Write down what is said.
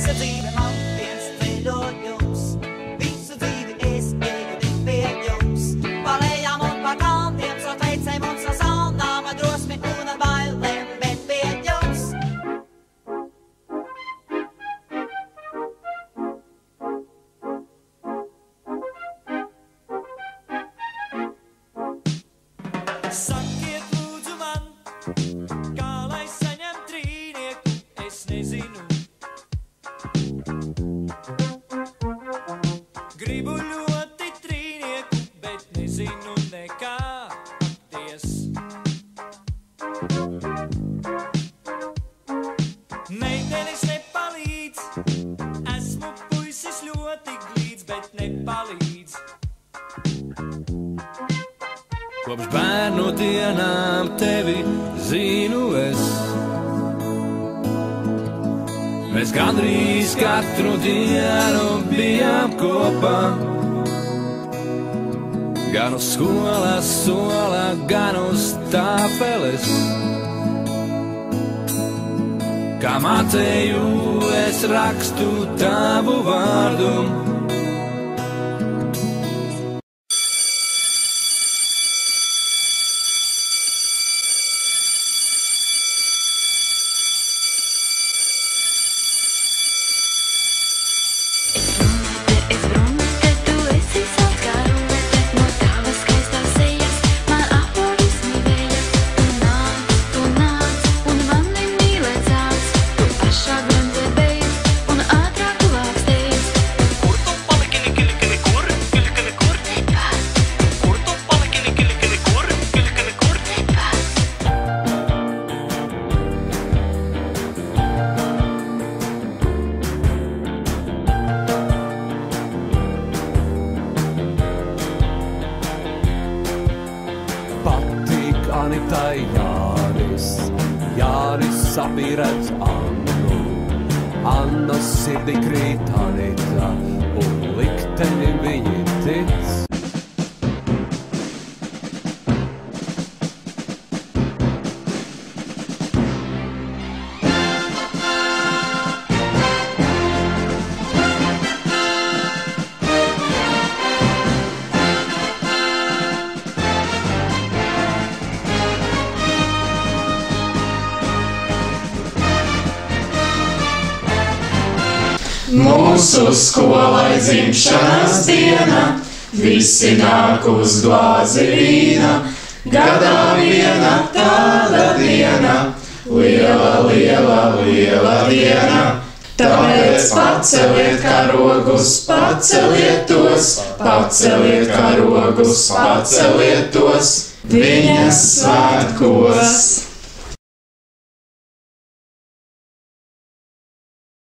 Visa dzīve man viens ceļojums, visu dzīvi es eju tik pie jums. Pa lejām un pa kalniem, so veicēm un so salnām, ar drosmi un ar bailēm, bet pie jums. Sakiet lūdzu man, kā lai saņem trīnieku, es nezinu. Gribu ļoti trīnieku, bet nezinu nekā apties. Meitenes nepalīdz, esmu puisis ļoti glīds, bet nepalīdz. Kopš bērnu dienām tevi zinu es. Mēs gandrīz katru dienu bijām kopā. Gan uz skolas sola, gan uz tāfeles. Kā mācēju, es rakstu tavu vārdu. Anitai Jānis sapīrēc Annu. Anna sirdī krīt Anita, un liktenim viņi tic. Mūsu skolai dzimšanas diena, visi nāk uz glāzi vīna. Gadā viena tāda diena, liela, liela, liela diena. Tāpēc paceliet karogus, paceliet tos, paceliet karogus, paceliet tos viņas svētkos.